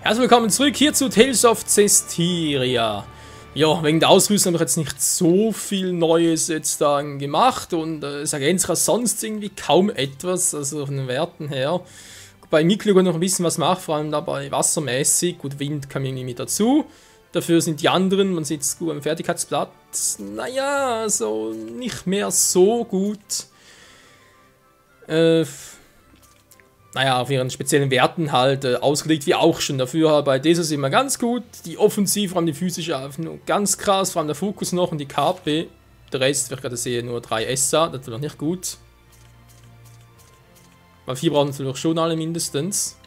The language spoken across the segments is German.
Herzlich willkommen zurück hier zu Tales of Zestiria. Ja, wegen der Ausrüstung habe ich jetzt nicht so viel Neues jetzt dann gemacht und es ergänzt sonst irgendwie kaum etwas, also von den Werten her. Bei Miklo kann ich noch ein bisschen was machen, vor allem dabei wassermäßig. Gut, Wind kam irgendwie mit dazu. Dafür sind die anderen, man sieht es gut am Fertigkeitsblatt, naja, also nicht mehr so gut. Naja, auf ihren speziellen Werten halt ausgelegt, wie auch schon. Dafür bei dieser ist immer ganz gut. Die Offensive, vor allem die physische, einfach ganz krass. Vor allem der Fokus noch und die KP. Der Rest, wie ich gerade sehe, nur 3 SA. Das ist noch nicht gut. Weil 4 brauchen natürlich schon alle mindestens.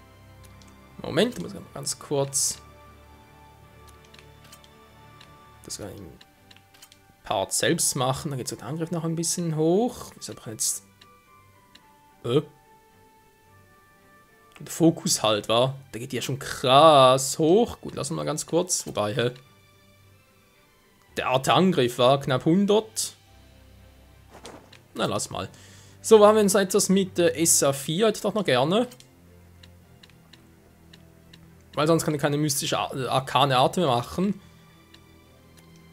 Moment, ich muss ganz kurz das Part selbst machen. Dann geht der Angriff noch ein bisschen hoch. Ich habe jetzt. Der Fokus halt, war. Der geht ja schon krass hoch. Gut, lassen wir mal ganz kurz. Wobei, der Art Angriff war knapp 100. Na, lass mal. So, wir haben jetzt etwas mit SA4. Hätte ich doch noch gerne. Weil sonst kann ich keine mystische, arkane Art mehr machen.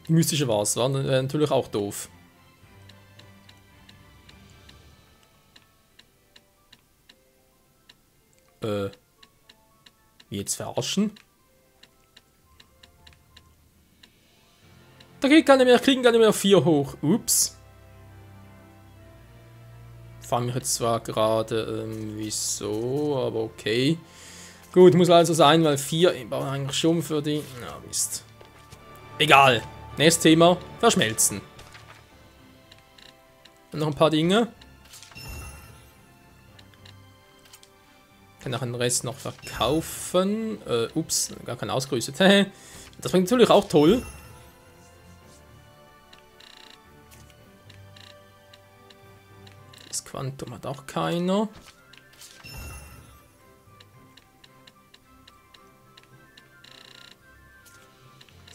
Die mystische war es, war natürlich auch doof. Wie jetzt verarschen? Da geht gar nicht mehr, kriegen gar nicht mehr 4 hoch. Ups. Fand mich jetzt zwar gerade wieso, aber okay. Gut, muss also sein, weil 4 brauchen eigentlich schon für die. Na, Mist. Egal. Nächstes Thema: Verschmelzen. Und noch ein paar Dinge. Kann auch den Rest noch verkaufen. Ups, gar kein ausgerüstet. Das bringt natürlich auch toll. Das Quantum hat auch keiner.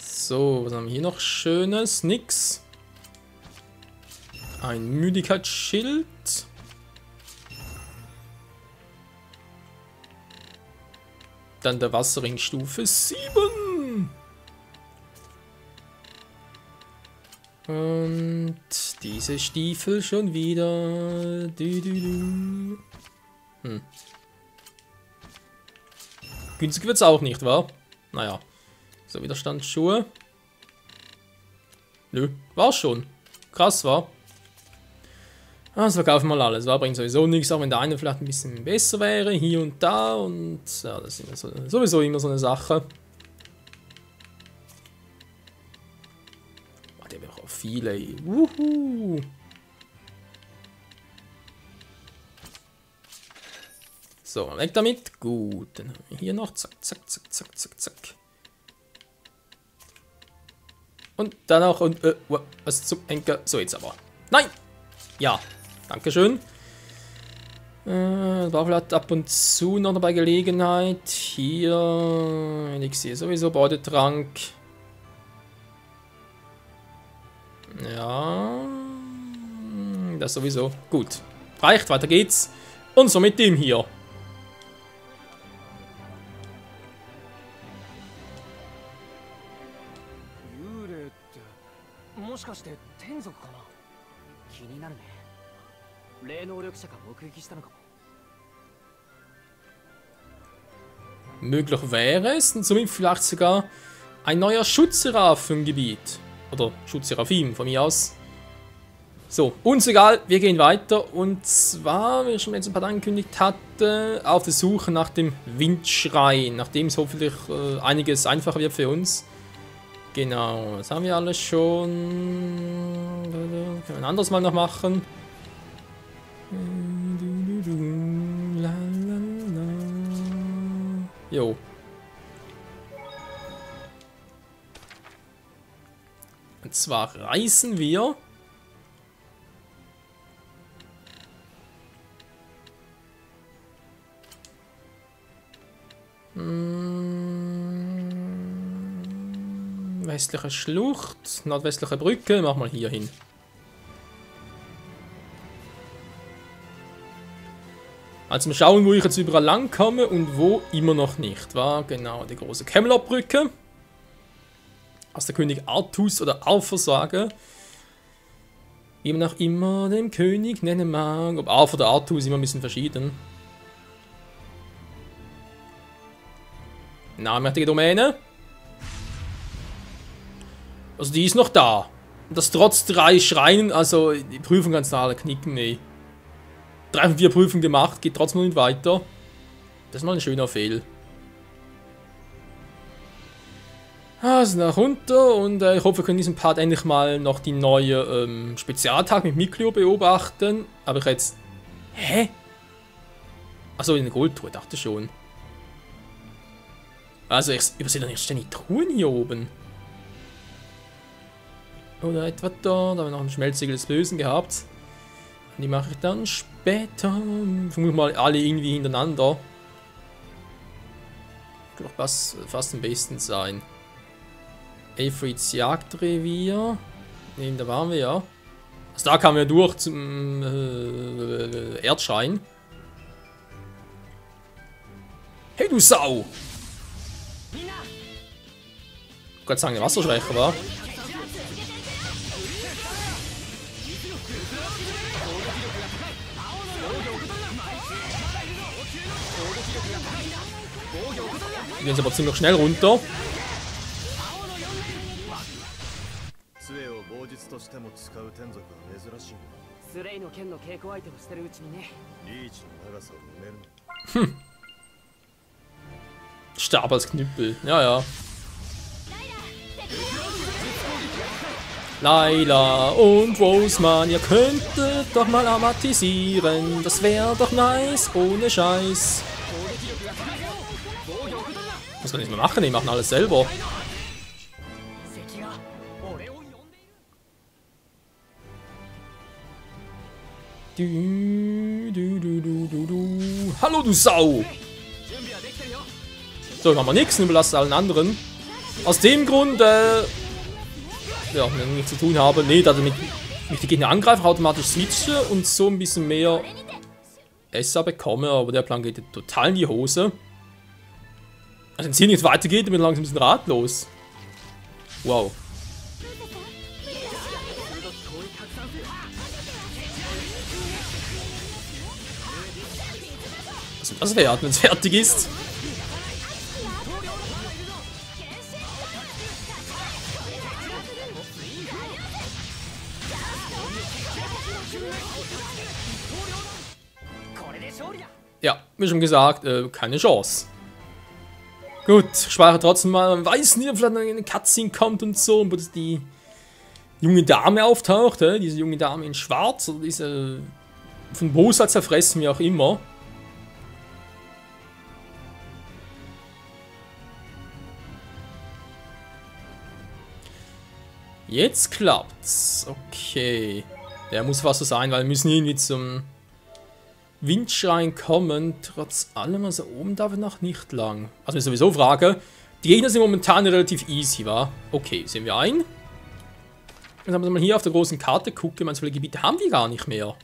So, was haben wir hier noch Schönes? Nix. Ein Müdigkeitsschild. Dann der Wasserring Stufe 7. Und diese Stiefel schon wieder. Günstig wird es auch nicht, wahr? Naja. So, Widerstandsschuhe. Nö, war schon. Krass, war. Also verkaufen wir mal alles, war bringt sowieso nichts, auch wenn der eine vielleicht ein bisschen besser wäre, hier und da und ja, das ist immer sowieso immer so eine Sache. Oh, der hat auch viele, ey. Wuhu. So, weg damit. Gut, dann haben wir hier noch, zack, zack, zack, zack, zack, zack. Und dann auch, und, was zum Henker, so jetzt aber. Nein! Ja. Dankeschön. Bauflatt ab und zu noch bei Gelegenheit. Hier. Elixier sowieso, Beutetrank. Ja. Das sowieso. Gut. Reicht, weiter geht's. Und so mit dem hier. Möglich wäre es, und somit vielleicht sogar ein neuer Schutzseraph im Gebiet. Oder Schutzseraphim von mir aus. So, uns egal, wir gehen weiter. Und zwar, wie ich schon jetzt ein paar angekündigt hatte, auf der Suche nach dem Windschrein. Nachdem es hoffentlich einiges einfacher wird für uns. Genau, das haben wir alles schon. Können wir ein anderes Mal noch machen. Jo. Und zwar reisen wir westliche Schlucht, nordwestliche Brücke, mach mal hier hin. Also mal schauen, wo ich jetzt überall lang komme und wo immer noch nicht. War genau die große Camelot-Brücke. Aus der König Artus oder Arthur sage. Wie man auch immer den König nennen mag. Ob Arthur oder Artus ist immer ein bisschen verschieden. Namenmächtige Domäne. Also die ist noch da. Und das trotz 3 Schreinen, also die Prüfung kannst du alle knicken, nee. 3 von 4 Prüfungen gemacht, geht trotzdem noch nicht weiter. Das ist mal ein schöner Fehl. Also nach runter und ich hoffe, wir können in diesem Part endlich mal noch die neue Spezialtag mit Mikleo beobachten. Aber ich jetzt... Hä? Achso, in der Goldtruhe, dachte schon. Also ich übersehe dann erst die Truhen hier oben. Oder etwa da, da haben wir noch ein Schmelzsiegel des Bösen gehabt. Die mache ich dann später. Vermutlich mal alle irgendwie hintereinander. Wird doch fast am besten sein. Aphrids Jagdrevier. Ne, da waren wir ja. Also da kamen wir durch zum Erdschein. Hey du Sau! Gott sei Dank, der Wasserschwäche war. Wir gehen aber ziemlich schnell runter. Stab als Knüppel, ja, ja. Layla und Roseman, ihr könntet doch mal amatisieren. Das wäre doch nice, ohne Scheiß. Was kann ich mehr machen? Die machen alles selber. Hallo du Sau! So, machen wir nichts, überlassen allen anderen. Aus dem Grund, ja, wenn ich nichts zu tun habe, nee, damit ich die Gegner angreife, automatisch switche und so ein bisschen mehr Esser bekomme, aber der Plan geht total in die Hose. Also wenn es hier nicht weitergeht, bin ich langsam ein bisschen ratlos. Wow. Was wird das werden, wenn es fertig ist? Ja, wie schon gesagt, keine Chance. Gut, ich speichere trotzdem mal. Man weiß nicht, ob vielleicht eine Cutscene kommt und so, wo die junge Dame auftaucht, diese junge Dame in Schwarz, oder diese von Bosheit zerfressen, wie auch immer. Jetzt klappt's. Okay. Der muss was so sein, weil wir müssen irgendwie zum Windschrein kommen. Trotz allem, also oben darf ich noch nicht lang. Also ich sowieso frage. Die Gegner sind momentan relativ easy, wa? Okay, sehen wir ein. Jetzt haben wir mal hier auf der großen Karte gucken. So viele Gebiete haben wir gar nicht mehr.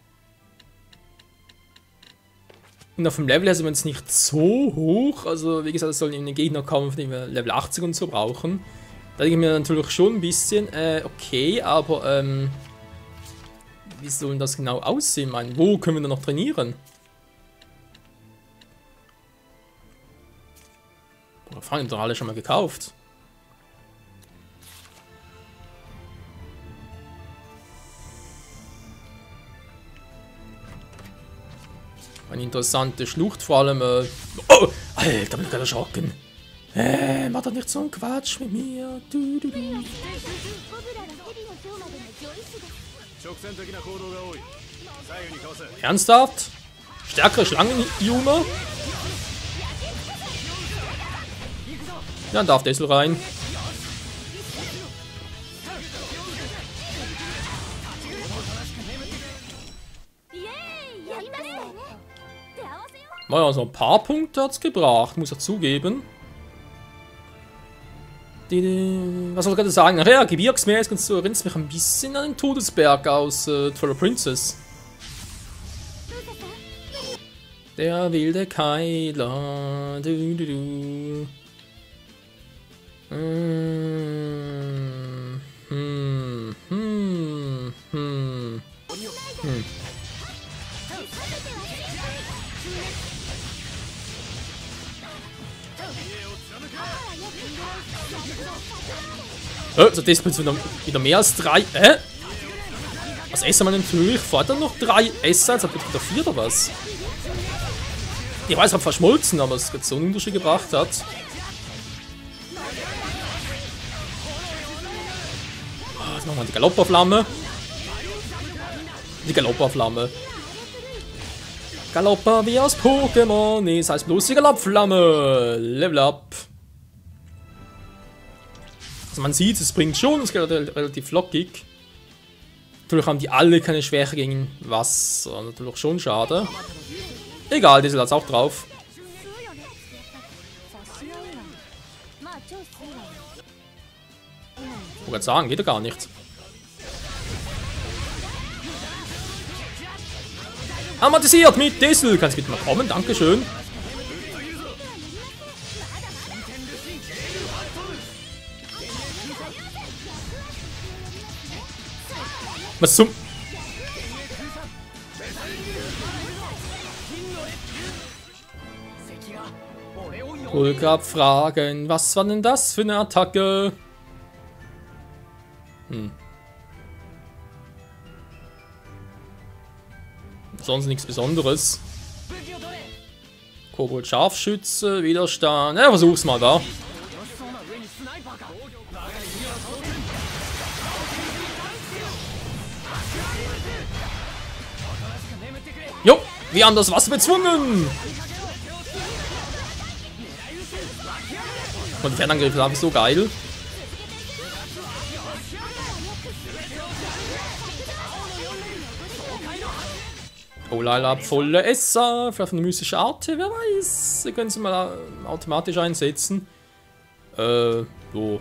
Und auf dem Level her sind wir jetzt nicht so hoch. Also wie gesagt, es sollen eben Gegner kommen, von denen wir Level 80 und so brauchen. Da denke ich mir natürlich schon ein bisschen, okay, aber wie soll das genau aussehen? Ich meine, wo können wir denn noch trainieren? Boah, Fragen doch alle schon mal gekauft. Eine interessante Schlucht, vor allem, oh, Alter, bin ich gerade erschrocken. Mach doch nicht so einen Quatsch mit mir. Ernsthaft? Stärkere Schlangen, Junge? Ja, dann darf Dessel rein. Naja, so ein paar Punkte hat's gebracht, muss er zugeben. Was soll ich gerade sagen? Ach ja, Gebirgsmeer und so erinnert mich ein bisschen an den Todesberg aus Twilight Princess. Der wilde Keiler. Du, du, du. So, das bringt wieder mehr als 3. Was essen wir natürlich? Fordern noch 3 Essen, als ob wieder 4 oder was? Ich weiß, ich habe verschmolzen, aber es gerade so einen Unterschied gebracht hat. Oh, jetzt machen wir die Galopperflamme. Die Galopperflamme. Galopper wie aus Pokémon. Nee, das heißt bloß die Galoppflamme. Level up. Also man sieht, es bringt schon, es geht relativ flockig. Natürlich haben die alle keine Schwäche gegen Wasser. Natürlich schon schade. Egal, die sind jetzt auch drauf. Ich wollte gerade sagen, geht ja gar nicht. Amatisiert mit Diesel. Kannst du bitte mal kommen? Dankeschön. Was zum... Kohlgrab fragen, was war denn das für eine Attacke? Sonst nichts Besonderes. Kobold Scharfschütze, Widerstand. Ja, versuch's mal da. Jo, wir haben das Wasser bezwungen. Und die Fernangriffe sind so geil. Oh lala, volle Esser. Vielleicht eine mystische Art, wer weiß. Sie können sie mal automatisch einsetzen. So.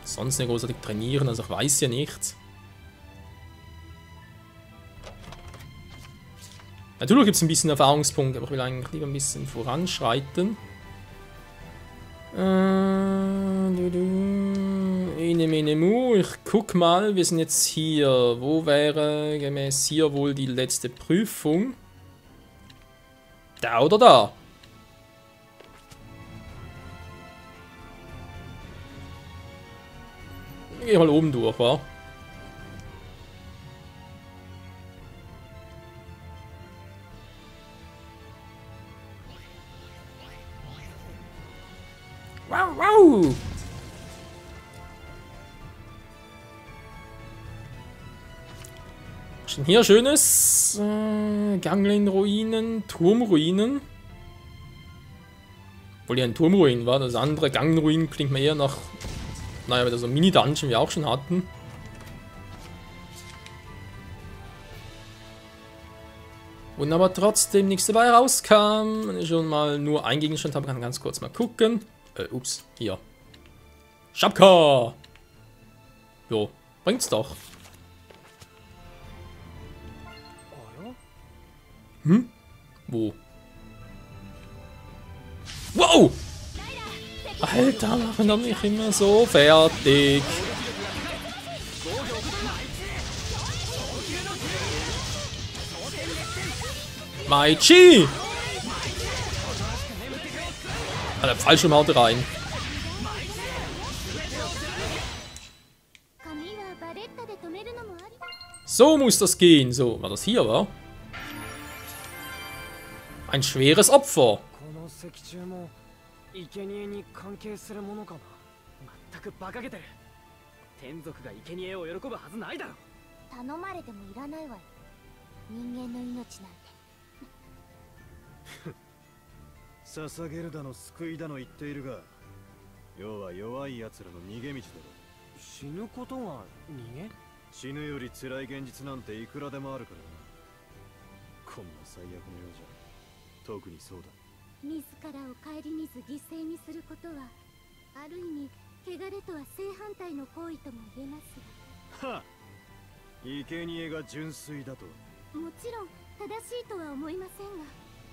Sonst nicht großartig trainieren, also ich weiß ja nichts. Natürlich gibt es ein bisschen Erfahrungspunkte, aber ich will eigentlich lieber ein bisschen voranschreiten. Ich guck mal, wir sind jetzt hier. Wo wäre gemäß hier wohl die letzte Prüfung? Da oder da? Geh mal oben durch, wa? Wow, wow! Was ist denn hier Schönes? Ganglin-Ruinen, Turmruinen. Obwohl hier ein Turmruin war, das andere Ganglin-Ruinen klingt mir eher nach, naja, wieder so ein Mini-Dungeon wir auch schon hatten. Und aber trotzdem nichts dabei rauskam. Wenn ich schon mal nur einen Gegenstand habe, kann ich ganz kurz mal gucken. Ups, hier. Schapka! Jo, bringt's doch. Wo? Wow! Alter, machen doch nicht immer so fertig. Maichi! Alter, Fallschirmhaut rein. So muss das gehen. So, war das hier, wa? Ein schweres Opfer.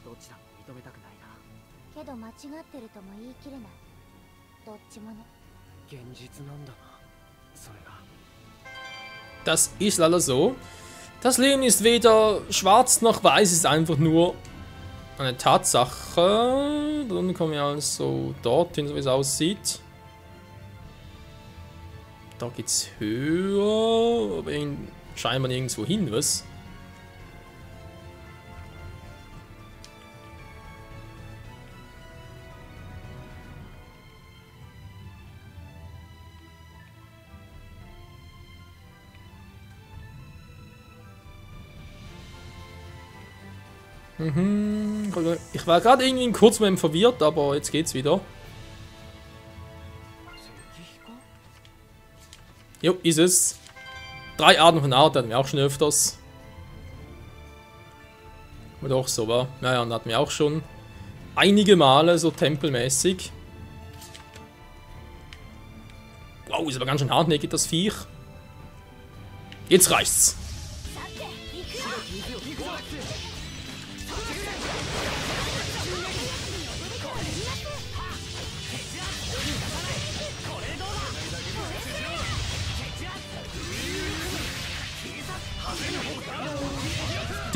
どちらも認めたくないな。けど間違ってるとも言い切れない。どっちもね。現実なんだな、それが。Das ist leider so. Das Leben ist weder schwarz noch weiß, es ist einfach nur eine Tatsache. Dann kommen wir also dorthin, so wie es aussieht. Da geht's höher, aber scheinbar nirgendwo hin, was? Ich war gerade irgendwie kurz mit dem verwirrt, aber jetzt geht's wieder. Jo, ist es. 3 Arten von Art hatten wir auch schon öfters. Oder auch so war. Naja, und hatten wir auch schon einige Male so tempelmäßig. Wow, ist aber ganz schön hartnäckig das Viech. Jetzt reicht's.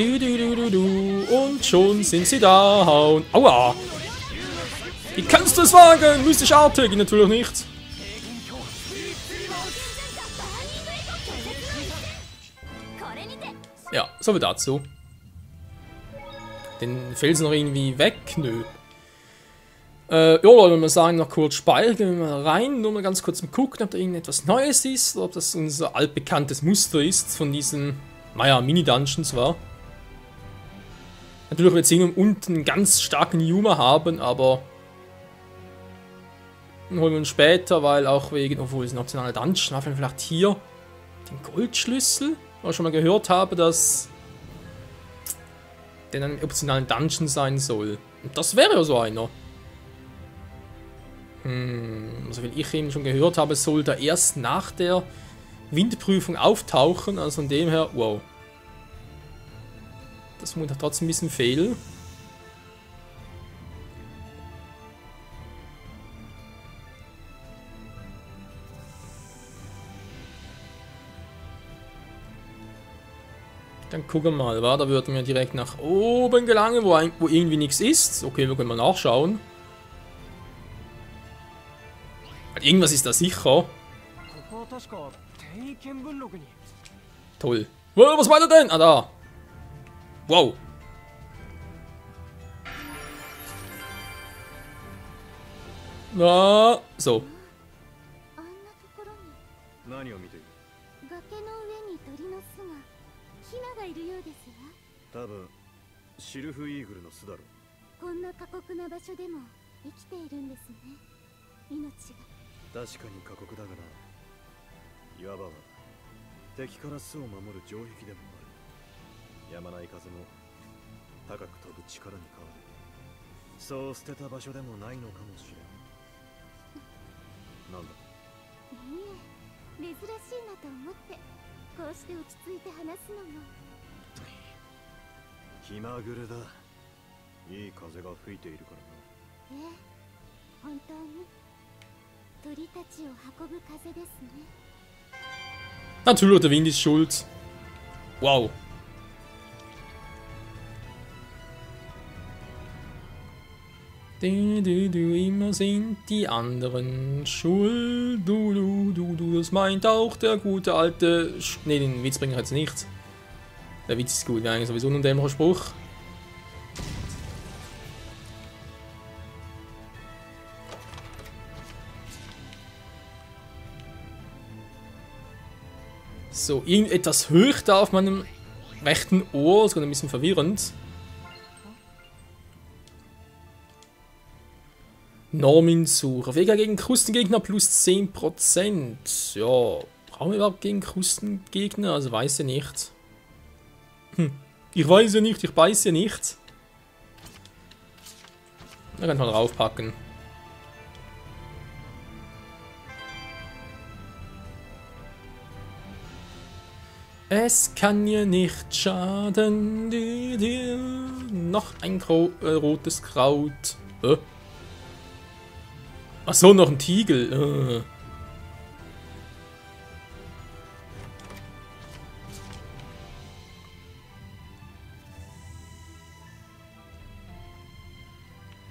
Und schon sind sie da. Aua! Wie kannst du es wagen? Mystischartig? Natürlich nicht. Ja, so viel dazu. Den Felsen noch irgendwie weg? Nö. Ja, Leute, mal sagen, noch kurz speichern. Gehen wir mal rein. Nur mal ganz kurz mal gucken, ob da irgendetwas Neues ist. Oder ob das unser altbekanntes Muster ist von diesen, naja, Mini-Dungeons war. Natürlich wird es unten einen ganz starken Yuma haben, aber den holen wir uns später, weil auch wegen, obwohl es ein optionaler Dungeon war, vielleicht hier den Goldschlüssel, weil ich schon mal gehört habe, dass der ein optionalen Dungeon sein soll. Und das wäre ja so einer. Also wie ich eben schon gehört habe, soll der erst nach der Windprüfung auftauchen, also von dem her, wow. Das muss trotzdem ein bisschen fehlen. Dann gucken wir mal, da würden wir direkt nach oben gelangen, wo irgendwie nichts ist. Okay, wir können mal nachschauen. Irgendwas ist da sicher. Toll. Wow, was war da denn? Ah, da. Wow. Na, so. Natürlich, der Wind ist schuld. Wow. Immer sind die anderen schuld. Das meint auch der gute alte. Ne, den Witz bringe ich jetzt nicht. Der Witz ist gut, wäre eigentlich sowieso nur ein dämlicher Spruch. So, irgendetwas hoch da auf meinem rechten Ohr. Das ist gerade ein bisschen verwirrend. Norminsuche. Vega gegen Krustengegner plus 10%. Ja, brauchen wir überhaupt gegen Krustengegner? Also weiß ja nicht. Ich weiß ja nicht, ich weiß ja nicht. Da kann ich mal draufpacken. Es kann dir nicht schaden. Noch ein rotes Kraut. Achso, noch ein Tiegel.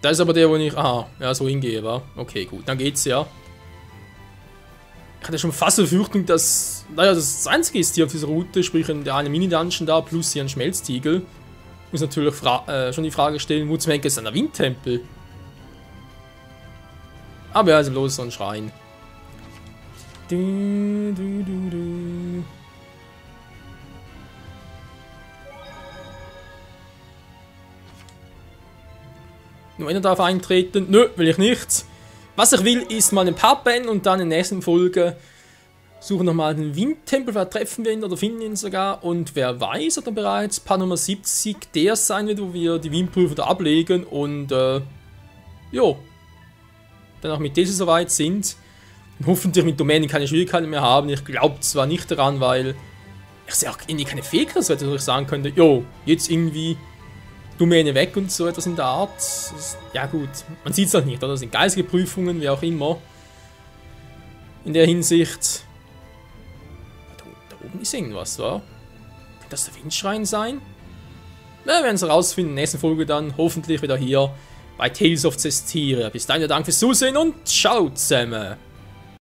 Das ist aber der, wo ich... Aha, ja, so hingehe, wa? Okay, gut, dann geht's ja. Ich hatte schon fast die Befürchtung, dass... Naja, das Einzige ist hier auf dieser Route, sprich in der eine Mini-Dungeon da, plus hier ein Schmelztiegel. Ich muss natürlich schon die Frage stellen, wo zum Henker ist dann der Windtempel? Aber ja, also bloß so ein Schrein. Nur einer darf eintreten. Nö, will ich nicht. Was ich will, ist mal einen Part beenden und dann in der nächsten Folge suchen nochmal den Windtempel, vielleicht treffen wir ihn oder finden ihn sogar. Und wer weiß, hat dann bereits Part Nummer 70 der sein wird, wo wir die Windprüfer da ablegen und jo, dann auch mit dieser soweit sind. Und hoffentlich mit Domänen keine Schwierigkeiten mehr haben. Ich glaube zwar nicht daran, weil ich sehe auch irgendwie keine Fähigkeit, dass ich sagen könnte, jo, jetzt irgendwie Domäne weg und so etwas in der Art. Ja gut, man sieht es halt nicht, oder? Das sind geistige Prüfungen, wie auch immer. In der Hinsicht. Da oben ist irgendwas, wa? Kann das der Windschrein sein? Na, wir werden es herausfinden in der nächsten Folge dann. Hoffentlich wieder hier bei Tales of Cestiria. Bis dahin, Dank fürs Zusehen und ciao zusammen.